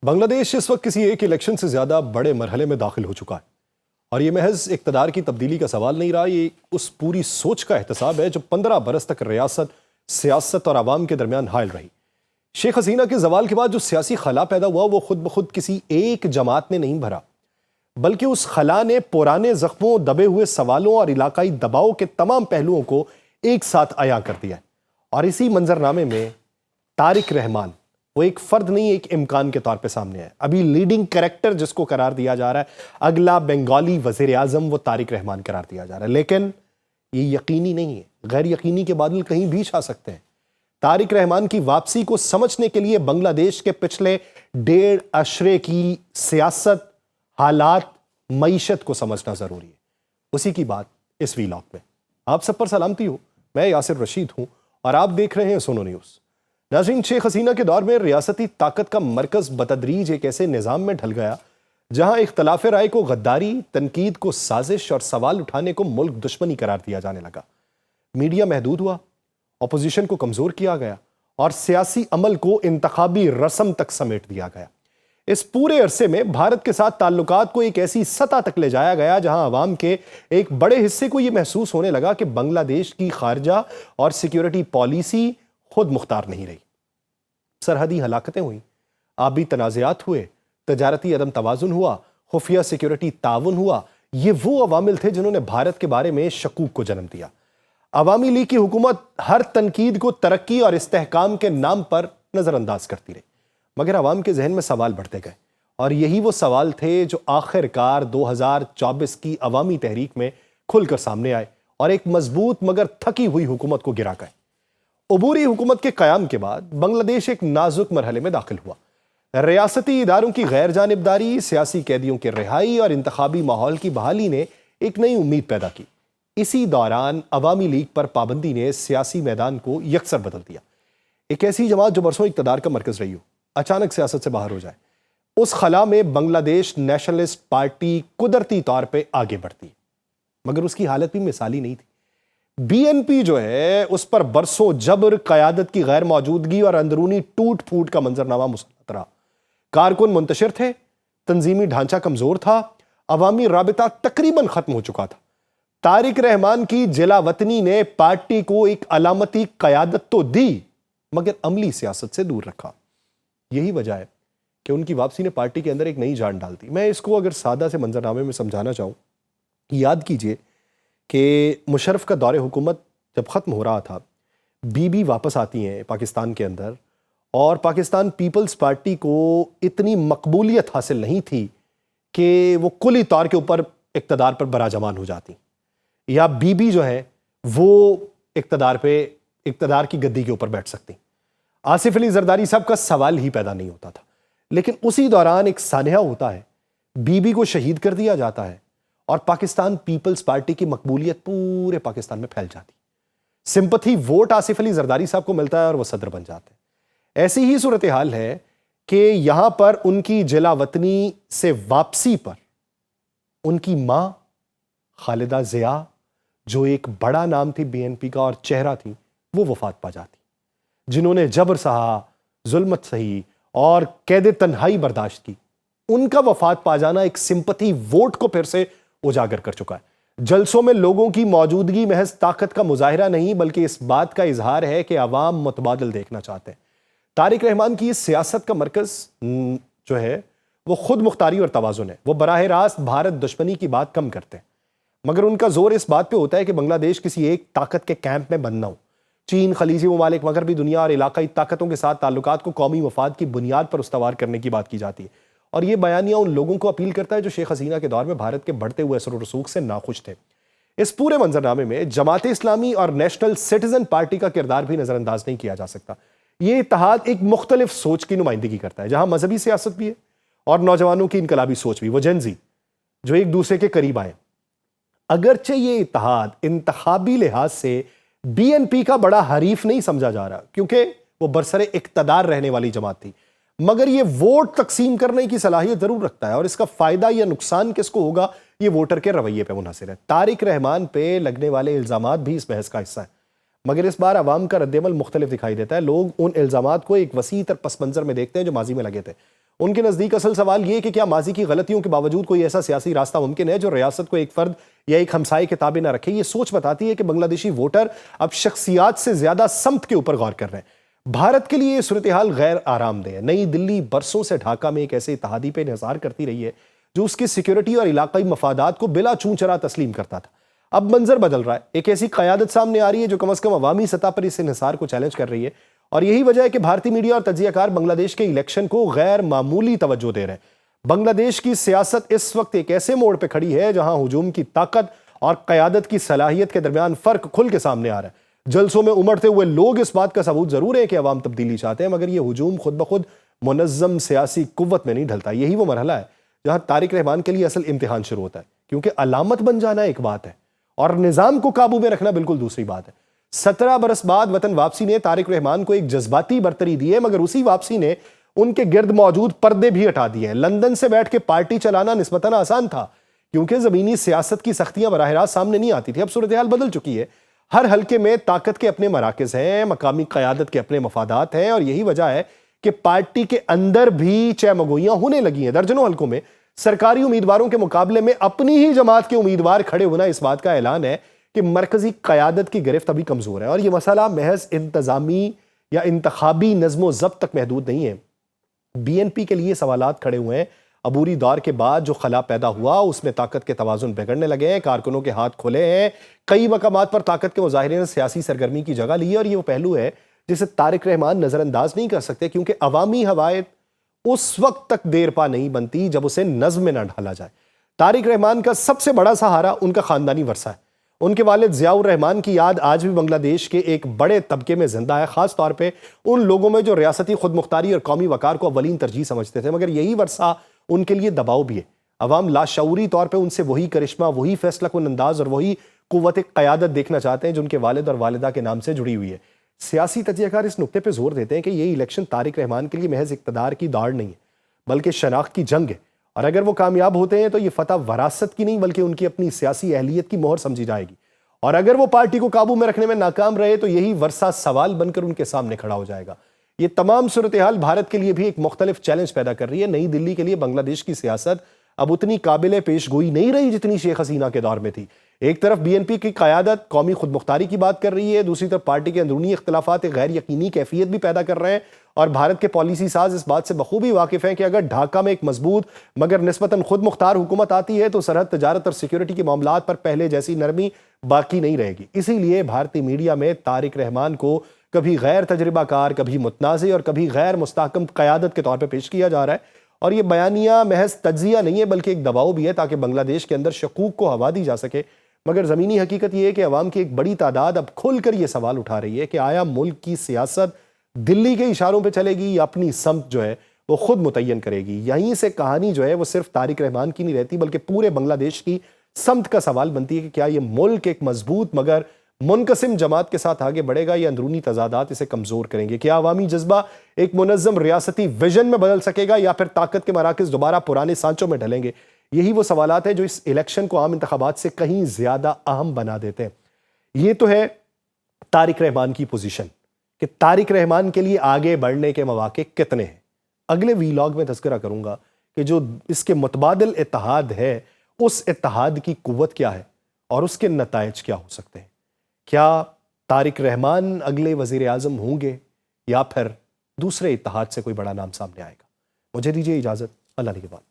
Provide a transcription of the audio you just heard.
بنگلہ دیش اس وقت کسی ایک الیکشن سے زیادہ بڑے مرحلے میں داخل ہو چکا ہے اور یہ محض اقتدار کی تبدیلی کا سوال نہیں رہا، یہ اس پوری سوچ کا احتساب ہے جو 15 برس تک ریاست، سیاست اور عوام کے درمیان حائل رہی۔ شیخ حسینہ کے زوال کے بعد جو سیاسی خلا پیدا ہوا وہ خود بخود کسی ایک جماعت نے نہیں بھرا، بلکہ اس خلا نے پرانے زخموں، دبے ہوئے سوالوں اور علاقائی دباؤ کے تمام پہلوؤں کو ایک ساتھ عیاں کر دیا ہے۔ اور اسی منظرنامے میں طارق رحمان وہ ایک فرد نہیں، ایک امکان کے طور پہ سامنے ہے۔ ابھی لیڈنگ کریکٹر جس کو قرار دیا جا رہا ہے، اگلا بنگالی وزیر اعظم، وہ طارق رحمان قرار دیا جا رہا ہے، لیکن یہ یقینی نہیں ہے، غیر یقینی کے بادل کہیں بھی چھا سکتے ہیں۔ طارق رحمان کی واپسی کو سمجھنے کے لیے بنگلہ دیش کے پچھلے 1.5 عشرے کی سیاست، حالات، معیشت کو سمجھنا ضروری ہے۔ اسی کی بات اس ویلاگ میں۔ آپ سب پر سلامتی ہو، میں یاسر رشید ہوں اور آپ دیکھ رہے ہیں سونو نیوز۔ ناظرین، شیخ حسینہ کے دور میں ریاستی طاقت کا مرکز بتدریج ایک ایسے نظام میں ڈھل گیا جہاں اختلاف رائے کو غداری، تنقید کو سازش اور سوال اٹھانے کو ملک دشمنی قرار دیا جانے لگا۔ میڈیا محدود ہوا، اپوزیشن کو کمزور کیا گیا اور سیاسی عمل کو انتخابی رسم تک سمیٹ دیا گیا۔ اس پورے عرصے میں بھارت کے ساتھ تعلقات کو ایک ایسی سطح تک لے جایا گیا جہاں عوام کے ایک بڑے حصے کو یہ محسوس ہونے لگا کہ بنگلہ دیش کی خارجہ اور سیکیورٹی پالیسی خود مختار نہیں رہی۔ سرحدی ہلاکتیں ہوئیں، آبی تنازعات ہوئے، تجارتی عدم توازن ہوا، خفیہ سیکیورٹی تعاون ہوا۔ یہ وہ عوامل تھے جنہوں نے بھارت کے بارے میں شکوک کو جنم دیا۔ عوامی لیگ کی حکومت ہر تنقید کو ترقی اور استحکام کے نام پر نظر انداز کرتی رہی، مگر عوام کے ذہن میں سوال بڑھتے گئے اور یہی وہ سوال تھے جو آخر کار 2024 کی عوامی تحریک میں کھل کر سامنے آئے اور ایک مضبوط مگر تھکی ہوئی حکومت کو گرا گئے۔ عبوری حکومت کے قیام کے بعد بنگلہ دیش ایک نازک مرحلے میں داخل ہوا۔ ریاستی اداروں کی غیر جانبداری، سیاسی قیدیوں کی رہائی اور انتخابی ماحول کی بحالی نے ایک نئی امید پیدا کی۔ اسی دوران عوامی لیگ پر پابندی نے سیاسی میدان کو یکسر بدل دیا۔ ایک ایسی جماعت جو برسوں اقتدار کا مرکز رہی ہو، اچانک سیاست سے باہر ہو جائے۔ اس خلا میں بنگلہ دیش نیشنلسٹ پارٹی قدرتی طور پہ آگے بڑھتی ہے، مگر اس کی حالت بھی مثالی نہیں تھی۔ بی این پی جو ہے اس پر برسوں جبر، قیادت کی غیر موجودگی اور اندرونی ٹوٹ پھوٹ کا منظرنامہ مسلط رہا۔ کارکن منتشر تھے، تنظیمی ڈھانچہ کمزور تھا، عوامی رابطہ تقریباً ختم ہو چکا تھا۔ طارق رحمان کی جلا وطنی نے پارٹی کو ایک علامتی قیادت تو دی مگر عملی سیاست سے دور رکھا۔ یہی وجہ ہے کہ ان کی واپسی نے پارٹی کے اندر ایک نئی جان ڈال دی۔ میں اس کو اگر سادہ سے منظرنامے میں سمجھانا چاہوں، یاد کیجئے کہ مشرف کا دور حکومت جب ختم ہو رہا تھا، بی بی واپس آتی ہیں پاکستان کے اندر اور پاکستان پیپلز پارٹی کو اتنی مقبولیت حاصل نہیں تھی کہ وہ کلی طور کے اوپر اقتدار پر براجمان ہو جاتی، یا بی بی جو ہے وہ اقتدار کی گدی کے اوپر بیٹھ سکتی۔ آصف علی زرداری صاحب کا سوال ہی پیدا نہیں ہوتا تھا، لیکن اسی دوران ایک سانحہ ہوتا ہے، بی بی کو شہید کر دیا جاتا ہے اور پاکستان پیپلز پارٹی کی مقبولیت پورے پاکستان میں پھیل جاتی۔ سمپتھی ووٹ آصف علی زرداری صاحب کو ملتا ہے اور وہ صدر بن جاتے ہیں۔ ایسی ہی صورتحال ہے کہ یہاں پر ان کی جلا وطنی سے واپسی پر ان کی ماں خالدہ ضیاء، جو ایک بڑا نام تھی بی این پی کا اور چہرہ تھی، وہ وفات پا جاتی، جنہوں نے جبر سہا، ظلمت سہی اور قید تنہائی برداشت کی۔ ان کا وفات پا جانا ایک سمپتھی ووٹ کو پھر سے اجاگر کر چکا ہے۔ جلسوں میں لوگوں کی موجودگی محض طاقت کا مظاہرہ نہیں بلکہ اس بات کا اظہار ہے کہ عوام متبادل دیکھنا چاہتے ہیں۔ طارق رحمان کی اس سیاست کا مرکز جو ہے وہ خود مختاری اور توازن ہے۔ وہ براہ راست بھارت دشمنی کی بات کم کرتے ہیں، مگر ان کا زور اس بات پہ ہوتا ہے کہ بنگلہ دیش کسی ایک طاقت کے کیمپ میں بند نہ ہو۔ چین، خلیجی ممالک، مغربی دنیا اور علاقائی طاقتوں کے ساتھ تعلقات کو قومی مفاد کی بنیاد پر استوار کرنے کی بات کی جاتی ہے، اور یہ بیانیہ ان لوگوں کو اپیل کرتا ہے جو شیخ حسینہ کے دور میں بھارت کے بڑھتے ہوئے اثر و رسوخ سے ناخوش تھے۔ اس پورے منظرنامے میں جماعت اسلامی اور نیشنل سٹیزن پارٹی کا کردار بھی نظر انداز نہیں کیا جا سکتا۔ یہ اتحاد ایک مختلف سوچ کی نمائندگی کرتا ہے، جہاں مذہبی سیاست بھی ہے اور نوجوانوں کی انقلابی سوچ بھی، وہ جین زی جو ایک دوسرے کے قریب آئے۔ اگرچہ یہ اتحاد انتخابی لحاظ سے بی این پی کا بڑا حریف نہیں سمجھا جا رہا کیونکہ وہ برسر اقتدار رہنے والی جماعت تھی، مگر یہ ووٹ تقسیم کرنے کی صلاحیت ضرور رکھتا ہے، اور اس کا فائدہ یا نقصان کس کو ہوگا یہ ووٹر کے رویے پہ منحصر ہے۔ طارق رحمان پہ لگنے والے الزامات بھی اس بحث کا حصہ ہیں، مگر اس بار عوام کا رد عمل مختلف دکھائی دیتا ہے۔ لوگ ان الزامات کو ایک وسیع تر پس منظر میں دیکھتے ہیں جو ماضی میں لگے تھے۔ ان کے نزدیک اصل سوال یہ کہ کیا ماضی کی غلطیوں کے باوجود کوئی ایسا سیاسی راستہ ممکن ہے جو ریاست کو ایک فرد یا ایک ہمسائے کے تابع نہ رکھے؟ یہ سوچ بتاتی ہے کہ بنگلہ دیشی ووٹر اب شخصیات سے زیادہ سمت کے اوپر غور کر رہے ہیں۔ بھارت کے لیے یہ صورتحال غیر آرام دہ ہے۔ نئی دلی برسوں سے ڈھاکہ میں ایک ایسے اتحادی پہ انحصار کرتی رہی ہے جو اس کی سیکیورٹی اور علاقائی مفادات کو بلا چون چرا تسلیم کرتا تھا۔ اب منظر بدل رہا ہے، ایک ایسی قیادت سامنے آ رہی ہے جو کم از کم عوامی سطح پر اس انحصار کو چیلنج کر رہی ہے، اور یہی وجہ ہے کہ بھارتی میڈیا اور تجزیہ کار بنگلہ دیش کے الیکشن کو غیر معمولی توجہ دے رہے ہیں۔ بنگلہ دیش کی سیاست اس وقت ایک ایسے موڑ پہ کھڑی ہے جہاں ہجوم کی طاقت اور قیادت کی صلاحیت کے درمیان فرق کھل کے سامنے آ رہا ہے۔ جلسوں میں امڑتے ہوئے لوگ اس بات کا ثبوت ضرور ہے کہ عوام تبدیلی چاہتے ہیں، مگر یہ ہجوم خود بخود منظم سیاسی قوت میں نہیں ڈھلتا۔ یہی وہ مرحلہ ہے جہاں طارق رحمان کے لیے اصل امتحان شروع ہوتا ہے، کیونکہ علامت بن جانا ایک بات ہے اور نظام کو قابو میں رکھنا بالکل دوسری بات ہے۔ 17 برس بعد وطن واپسی نے طارق رحمان کو ایک جذباتی برتری دی ہے، مگر اسی واپسی نے ان کے گرد موجود پردے بھی ہٹا دیے ہیں۔ لندن سے بیٹھ کے پارٹی چلانا نسبتاً آسان تھا کیونکہ زمینی سیاست کی سختیاں براہ راست سامنے نہیں آتی تھی۔ اب صورتحال بدل چکی ہے، ہر حلقے میں طاقت کے اپنے مراکز ہیں، مقامی قیادت کے اپنے مفادات ہیں، اور یہی وجہ ہے کہ پارٹی کے اندر بھی چہمگوئیاں ہونے لگی ہیں۔ درجنوں حلقوں میں سرکاری امیدواروں کے مقابلے میں اپنی ہی جماعت کے امیدوار کھڑے ہونا اس بات کا اعلان ہے کہ مرکزی قیادت کی گرفت ابھی کمزور ہے، اور یہ مسئلہ محض انتظامی یا انتخابی نظم و ضبط تک محدود نہیں ہے۔ بی این پی کے لیے سوالات کھڑے ہوئے ہیں۔ عبوری دور کے بعد جو خلا پیدا ہوا اس میں طاقت کے توازن بگڑنے لگے ہیں، کارکنوں کے ہاتھ کھلے ہیں، کئی مقامات پر طاقت کے مظاہرے نے سیاسی سرگرمی کی جگہ لی ہے، اور یہ وہ پہلو ہے جسے طارق رحمان نظر انداز نہیں کر سکتے، کیونکہ عوامی ہوائیں اس وقت تک دیر پا نہیں بنتی جب اسے نظم میں نہ ڈھالا جائے۔ طارق رحمان کا سب سے بڑا سہارا ان کا خاندانی ورثہ ہے۔ ان کے والد ضیاء الرحمان کی یاد آج بھی بنگلہ دیش کے ایک بڑے طبقے میں زندہ ہے، خاص طور پہ ان لوگوں میں جو ریاستی خود مختاری اور قومی وقار کو اولین ترجیح سمجھتے تھے، مگر یہی ورثہ ان کے لیے دباؤ بھی ہے۔ عوام لاشعوری طور پہ ان سے وہی کرشمہ، وہی فیصلہ کن انداز اور وہی قوت قیادت دیکھنا چاہتے ہیں جو ان کے والد اور والدہ کے نام سے جڑی ہوئی ہے۔ سیاسی تجزیہ کار اس نقطے پہ زور دیتے ہیں کہ یہ الیکشن طارق رحمان کے لیے محض اقتدار کی دوڑ نہیں ہے بلکہ شناخت کی جنگ ہے، اور اگر وہ کامیاب ہوتے ہیں تو یہ فتح وراثت کی نہیں بلکہ ان کی اپنی سیاسی اہلیت کی مہر سمجھی جائے گی، اور اگر وہ پارٹی کو قابو میں رکھنے میں ناکام رہے تو یہی ورثہ سوال بن کر ان کے سامنے کھڑا ہو جائے گا۔ یہ تمام صورتحال بھارت کے لیے بھی ایک مختلف چیلنج پیدا کر رہی ہے۔ نئی دلی کے لیے بنگلہ دیش کی سیاست اب اتنی قابل پیش گوئی نہیں رہی جتنی شیخ حسینہ کے دور میں تھی۔ ایک طرف بی این پی کی قیادت قومی خود مختاری کی بات کر رہی ہے، دوسری طرف پارٹی کے اندرونی اختلافات ایک غیر یقینی کیفیت بھی پیدا کر رہے ہیں، اور بھارت کے پالیسی ساز اس بات سے بخوبی واقف ہیں کہ اگر ڈھاکہ میں ایک مضبوط مگر نسبتاً خود مختار حکومت آتی ہے تو سرحد تجارت اور سیکیورٹی کے معاملات پر پہلے جیسی نرمی باقی نہیں رہے گی۔ اسی لیے بھارتی میڈیا میں طارق رحمان کو کبھی غیر تجربہ کار، کبھی متنازع اور کبھی غیر مستحکم قیادت کے طور پہ پیش کیا جا رہا ہے، اور یہ بیانیہ محض تجزیہ نہیں ہے بلکہ ایک دباؤ بھی ہے تاکہ بنگلہ دیش کے اندر شکوک کو ہوا دی جا سکے۔ مگر زمینی حقیقت یہ ہے کہ عوام کی ایک بڑی تعداد اب کھل کر یہ سوال اٹھا رہی ہے کہ آیا ملک کی سیاست دلی کے اشاروں پہ چلے گی یا اپنی سمت جو ہے وہ خود متعین کرے گی؟ یہیں سے کہانی جو ہے وہ صرف طارق رحمان کی نہیں رہتی بلکہ پورے بنگلہ دیش کی سمت کا سوال بنتی ہے کہ کیا یہ ملک ایک مضبوط مگر منقسم جماعت کے ساتھ آگے بڑھے گا یا اندرونی تضادات اسے کمزور کریں گے؟ کیا عوامی جذبہ ایک منظم ریاستی ویژن میں بدل سکے گا یا پھر طاقت کے مراکز دوبارہ پرانے سانچوں میں ڈھلیں گے؟ یہی وہ سوالات ہیں جو اس الیکشن کو عام انتخابات سے کہیں زیادہ اہم بنا دیتے ہیں۔ یہ تو ہے طارق رحمان کی پوزیشن کہ طارق رحمان کے لیے آگے بڑھنے کے مواقع کتنے ہیں۔ اگلے ویلاگ میں تذکرہ کروں گا کہ جو اس کے متبادل اتحاد ہے اس اتحاد کی قوت کیا ہے اور اس کے نتائج کیا ہو سکتے ہیں۔ کیا طارق رحمان اگلے وزیر اعظم ہوں گے یا پھر دوسرے اتحاد سے کوئی بڑا نام سامنے آئے گا؟ مجھے دیجیے اجازت، اللہ نگہبان۔